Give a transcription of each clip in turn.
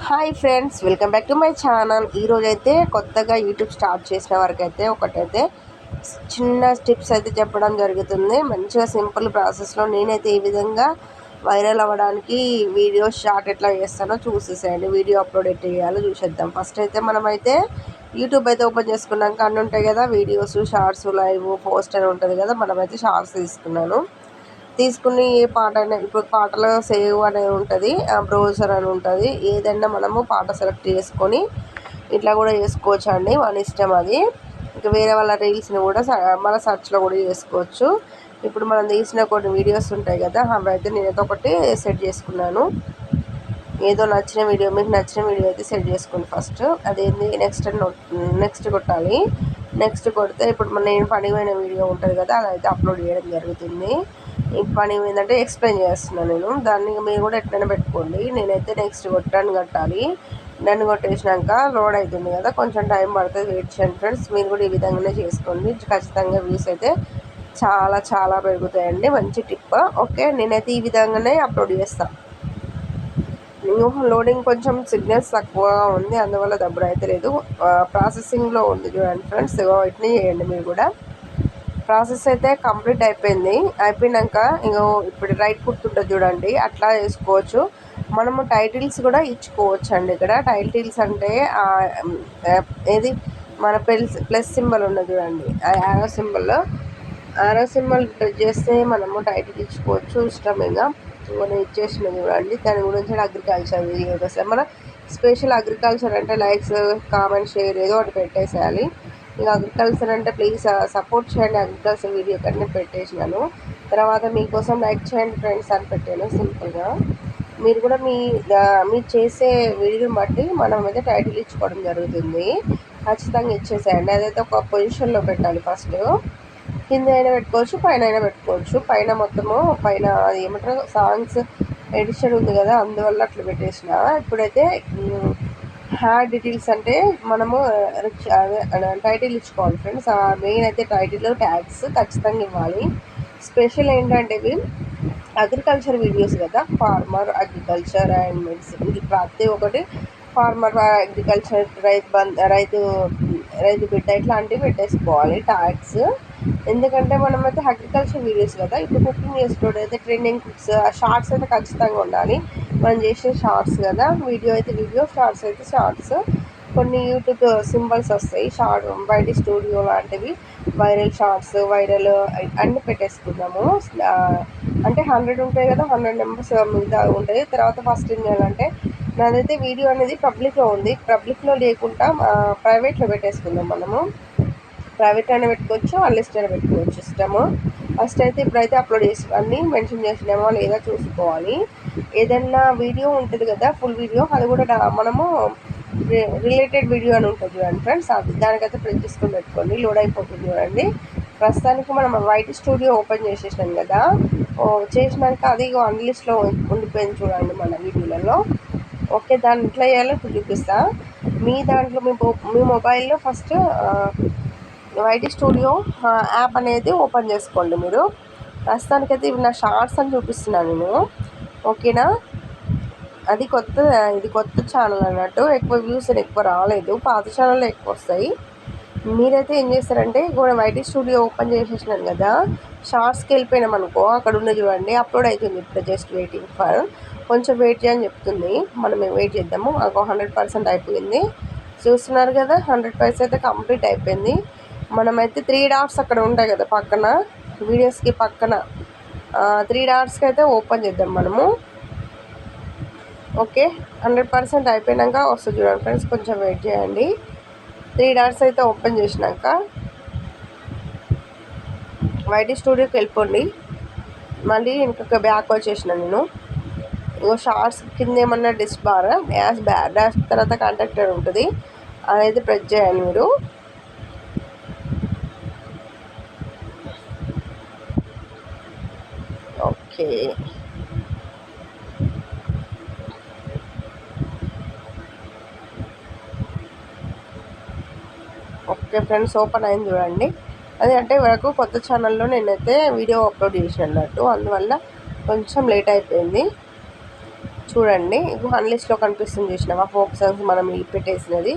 Hi friends, welcome back to my channel. ఈరోజైతే కొత్తగా YouTube start చేసిన వారికి అయితే ఒకటైతే చిన్న టిప్స్ అయితే చెప్పడం జరుగుతుంది. మంచిగా సింపుల్ ప్రాసెస్లో నేనైతే ఈ విధంగా వైరల్ అవ్వడానికి వీడియో షార్ట్ ఎట్లా చేస్తానో చూసేసేయండి. వీడియో అప్లోడ్ ఎట్లా చేయాలో చూసేద్దాం. ఫస్ట్ అయితే మనమైతే యూట్యూబ్ అయితే ఓపెన్ చేసుకున్నాక అన్నీ ఉంటాయి కదా, వీడియోస్, షార్ట్స్, లైవ్, పోస్ట్ అని ఉంటుంది కదా. మనమైతే షార్ట్స్ తీసుకున్నాను. తీసుకుని ఏ పాట అయినా, ఇప్పుడు పాటలో సేవ్ అనేది ఉంటుంది, బ్రౌజర్ అని ఉంటుంది. ఏదైనా మనము పాట సెలెక్ట్ చేసుకొని ఇట్లా కూడా చేసుకోవచ్చు అండి, మన ఇష్టం అది. ఇంకా వేరే వాళ్ళ రీల్స్ని కూడా మన సర్చ్లో కూడా చేసుకోవచ్చు. ఇప్పుడు మనం తీసిన కొన్ని వీడియోస్ ఉంటాయి కదా, అవి అయితే నేనైతే ఒకటి సెట్ చేసుకున్నాను. ఏదో నచ్చిన వీడియో, మీకు నచ్చిన వీడియో అయితే సెట్ చేసుకోండి. ఫస్ట్ అదేంది నెక్స్ట్ కొట్టాలి. నెక్స్ట్ కొడితే ఇప్పుడు నేను పడిపోయిన వీడియో ఉంటుంది కదా, అదైతే అప్లోడ్ చేయడం జరుగుతుంది. ఈ పని ఏంటంటే ఎక్స్ప్లెయిన్ చేస్తున్నాను నేను. దాన్ని మీరు కూడా ఎట్లయినా పెట్టుకోండి. నేనైతే నెక్స్ట్ డన్ కొట్టాలి. డన్ కొట్టేసినాక లోడ్ అవుతుంది కదా, కొంచెం టైం పడుతుంది, వెయిట్ చేయండి ఫ్రెండ్స్. మీరు కూడా ఈ విధంగానే చేసుకోండి. ఖచ్చితంగా వ్యూస్ అయితే చాలా చాలా పెరుగుతాయండి. మంచి టిప్. ఓకే, నేనైతే ఈ విధంగానే అప్లోడ్ చేస్తాను. లోడింగ్ కొంచెం సిగ్నల్స్ తక్కువగా ఉంది, అందువల్ల దబ్బుడు అయితే లేదు. ప్రాసెసింగ్లో ఉంది చూడండి ఫ్రెండ్స్. ఇట్నే చేయండి మీరు కూడా. ప్రాసెస్ అయితే కంప్లీట్ అయిపోయినాక ఇంకో ఇప్పుడు రైట్ గుర్తుంటుంది చూడండి, అట్లా చేసుకోవచ్చు. మనము టైటిల్స్ కూడా ఇచ్చుకోవచ్చు అండి. ఇక్కడ టైటిల్స్ అంటే ఏది మన ప్లస్ సింబల్ ఉన్నది చూడండి, ఆ ఆరో సింబల్ ప్రెస్ చేస్తే మనము టైటిల్ ఇచ్చుకోవచ్చు ఇష్టమేగా. మనం ఇచ్చేసిన చూడండి. దాని గురించి అగ్రికల్చర్ వీడియోస్ వస్తాయి. మన స్పెషల్ అగ్రికల్చర్ అంటే లైక్స్, కామెంట్, షేర్ ఏదో ఒకటి పెట్టేసేయాలి. ఇక అగ్రికల్చర్ అంటే ప్లీజ్ సపోర్ట్ చేయండి, అగ్రికల్చర్ వీడియో కన్నా పెట్టేసినాను. తర్వాత మీకోసం లైక్ చేయండి ఫ్రెండ్స్ అని పెట్టాను సింపుల్గా. మీరు కూడా మీరు చేసే వీడియోని బట్టి మనం అయితే టైటిల్ ఇచ్చుకోవడం జరుగుతుంది. ఖచ్చితంగా ఇచ్చేసేయండి. అదైతే ఒక పొజిషన్లో పెట్టాలి. ఫస్ట్ కింద అయినా పెట్టుకోవచ్చు, పైన అయినా పెట్టుకోవచ్చు. పైన మొత్తము పైన అది ఏమంటారు సాంగ్స్ ఎడిషన్ ఉంది కదా, అందువల్ల అట్లా పెట్టేసిన. ఇప్పుడైతే హ్యాడ్ డీటెయిల్స్ అంటే మనము టైటిల్ ఇచ్చుకోవాలి ఫ్రెండ్స్. మెయిన్ అయితే టైటిల్, ట్యాగ్స్ ఖచ్చితంగా ఇవ్వాలి. స్పెషల్ ఏంటంటే ఇవి అగ్రికల్చర్ వీడియోస్ కదా, ఫార్మర్, అగ్రికల్చర్ అండ్ మెడిసిన్, ప్రతి ఒక్కటి ఫార్మర్, అగ్రికల్చర్, రైతు బిడ్డ ఇట్లాంటివి పెట్టేసుకోవాలి ట్యాగ్స్. ఎందుకంటే మనమైతే అగ్రికల్చర్ వీడియోస్ కదా, ఇప్పుడు కుకింగ్ చేసుకోవడం అయితే ట్రెండింగ్ కుక్స్, షార్ట్స్ అయితే ఖచ్చితంగా ఉండాలి. మనం చేసే షార్ట్స్ కదా, వీడియో అయితే వీడియో, షార్ట్స్ అయితే షార్ట్స్. కొన్ని యూట్యూబ్ సింబల్స్ వస్తాయి, బయట స్టూడియో లాంటివి, వైరల్ షార్ట్స్, వైరల్ అన్నీ పెట్టేసుకుందాము. అంటే 100 ఉంటాయి కదా, 100 నెంబర్స్ మిగతా ఉంటాయి. తర్వాత ఫస్ట్ ఏం చేయాలంటే, నాదైతే వీడియో అనేది పబ్లిక్లో ఉంది, పబ్లిక్లో లేకుండా ప్రైవేట్లో పెట్టేసుకుందాం. మనము ప్రైవేట్ అయినా పెట్టుకోవచ్చు, అన్లిస్ట్ అయినా పెట్టుకోవచ్చు, ఇష్టము. ఫస్ట్ అయితే ఇప్పుడైతే అప్లోడ్ చేసి అన్నీ మెన్షన్ చేసినామో లేదా చూసుకోవాలి. ఏదైనా వీడియో ఉంటుంది కదా, ఫుల్ వీడియో, అది కూడా మనము రిలేటెడ్ వీడియో అని ఉంటుంది చూడండి ఫ్రెండ్స్, అది దానికైతే ప్రెస్ చేసుకొని పెట్టుకోండి. లోడ్ అయిపోతుంది చూడండి. ప్రస్తుతానికి మనం వైట్ స్టూడియో ఓపెన్ చేసేసినాం కదా, చేసినాక అది అన్లిస్ట్లో ఉండిపోయింది చూడండి మన వీడియోలలో. ఓకే, దాన్ని ఎట్లా చేయాలో ఇప్పుడు చూపిస్తా. మీ దాంట్లో మీ మొబైల్లో ఫస్ట్ వైట్ స్టూడియో యాప్ అనేది ఓపెన్ చేసుకోండి మీరు. ప్రస్తుతానికైతే ఇవి నా షార్ట్స్ అని చూపిస్తున్నాను నేను. ఓకేనా, ఇది కొత్త ఛానల్ అన్నట్టు, ఎక్కువ వ్యూస్ ఎక్కువ రాలేదు, పాత ఛానల్లో ఎక్కువ వస్తాయి. మీరైతే ఏం చేస్తారంటే, కూడా వైట్ స్టూడియో ఓపెన్ చేసేసినాను కదా, షార్ట్స్కి వెళ్ళిపోయినాం అనుకో, అక్కడ ఉన్న చూడండి అప్లోడ్ అవుతుంది. ఇప్పుడు జస్ట్ వెయిటింగ్ ఫర్, కొంచెం వెయిట్ చేయని చెప్తుంది. మనం వెయిట్ చేద్దాము. మాకు 100% అయిపోయింది, చూస్తున్నారు కదా. 100% అయితే కంప్లీట్ అయిపోయింది. మనమైతే 3 డాట్స్ అక్కడ ఉంటాయి కదా పక్కన, వీడియోస్కి పక్కన 3 డాట్స్కి అయితే ఓపెన్ చేద్దాం మనము. ఓకే, 100% అయిపోయినాక వస్తుంది చూడండి ఫ్రెండ్స్, కొంచెం వెయిట్ చేయండి. 3 డాట్స్ అయితే ఓపెన్ చేసినాక వైట్ స్టూడియోకి వెళ్ళిపోండి. మళ్ళీ ఇంకొక బ్యాక్ వచ్చేసిన నేను. ఇంకో షార్ట్స్ కింద ఏమన్నా డిస్ బార్, డాష్ తర్వాత కాంటాక్టర్ ఉంటుంది, అదైతే ప్రెస్ చేయండి మీరు. ఓకే, ఓకే ఫ్రెండ్స్, ఓపెన్ అయింది చూడండి. అది అంటే వరకు కొత్త ఛానల్లో నేనైతే వీడియో అప్లోడ్ చేసిన అన్నట్టు, అందువల్ల కొంచెం లేట్ అయిపోయింది. చూడండి ఇప్పుడు అన్లిస్ట్లో కనిపిస్తుంది చూసినావా ఫోక్ సాంగ్స్ మనం పెట్టేసినది.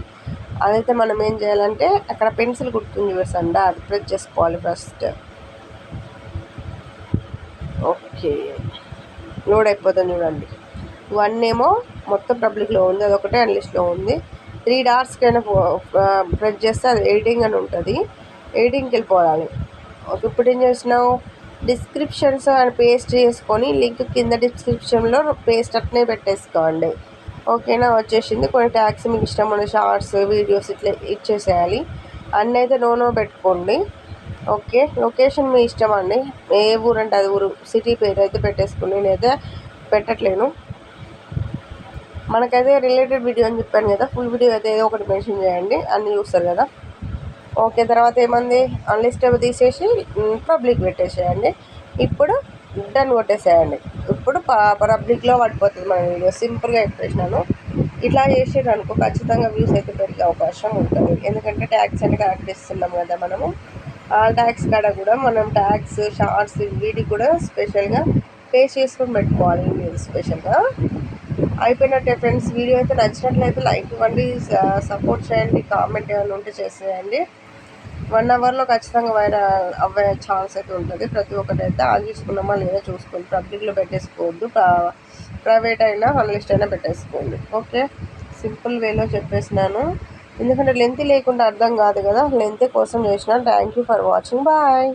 అదైతే మనం ఏం చేయాలంటే అక్కడ పెన్సిల్ గుర్తుంది చూసండి, అది ప్రెస్ చేసుకోవాలి ఫస్ట్. ఓకే, లోడ్ అయిపోతుంది చూడండి. 1 ఏమో మొత్తం పబ్లిక్లో ఉంది, అదొకటే అన్లిస్ట్లో ఉంది. 3 డాట్స్కైనా ప్రెస్ చేస్తే అది ఎడిటింగ్ అని ఉంటుంది, ఎడిటింగ్కి వెళ్ళిపోవాలి. ఓకే, ఇప్పుడు ఏం చేసినావు, డిస్క్రిప్షన్స్ అని పేస్ట్ చేసుకొని లింక్ కింద డిస్క్రిప్షన్లో పేస్ట్ అట్నే పెట్టేసుకోండి. ఓకేనా, వచ్చేసింది. కొన్ని ట్యాగ్స్ మీకు ఇష్టం ఉన్న షార్ట్స్ వీడియోస్ ఇట్లా ఇచ్చేసేయాలి. అన్నీ అయితే నో పెట్టుకోండి. ఓకే, లొకేషన్ మీ ఇష్టం అండి, ఏ ఊరు అంటే అది ఊరు, సిటీ పేరు అయితే పెట్టేసుకోండి. నేనైతే పెట్టట్లేను. మనకైతే రిలేటెడ్ వీడియో అని చెప్పాను కదా, ఫుల్ వీడియో అయితే ఏదో ఒకటి మెన్షన్ చేయండి, అన్నీ చూస్తారు కదా. ఓకే, తర్వాత ఏమంది, అన్లిస్టబుల్ తీసేసి పబ్లిక్ పెట్టేసేయండి. ఇప్పుడు డన్ కొట్టేసేయండి. ఇప్పుడు పబ్లిక్లో పడిపోతుంది మన వీడియో. సింపుల్గా చెప్పేసినాను. ఇట్లా చేసేది అనుకో ఖచ్చితంగా వ్యూస్ అయితే పెరిగే అవకాశం ఉంటుంది. ఎందుకంటే ట్యాగ్స్ అంటే కరెక్ట్ ఇస్తున్నాం కదా మనము. ఆ ట్యాగ్స్ కాడ కూడా మనం ట్యాగ్స్ షార్ట్స్ వీటికి కూడా స్పెషల్గా పే చేసుకొని పెట్టుకోవాలి. మీరు స్పెషల్గా అయిపోయినట్టే ఫ్రెండ్స్. వీడియో అయితే నచ్చినట్లయితే లైక్ ఇవ్వండి, సపోర్ట్ చేయండి, కామెంట్ ఏమైనా ఉంటే చేసేయండి. 1 అవర్లో ఖచ్చితంగా వైరల్ అవ్వే ఛాన్స్ అయితే ఉంటుంది. ప్రతి ఒక్కటి అయితే ఆన్ చేసుకున్నామా లేదా చూసుకోండి. పబ్లిక్లో పెట్టేసుకోవద్దు, ప్రైవేట్ అయినా అన్లిస్ట్ అయినా పెట్టేసుకోండి. ఓకే, సింపుల్ వేలో చెప్పేసినాను. ఎందుకంటే లెంత్ లేకుండా అర్థం కాదు కదా, లెంత్ కోసం చేసిన. Thank you for watching, bye.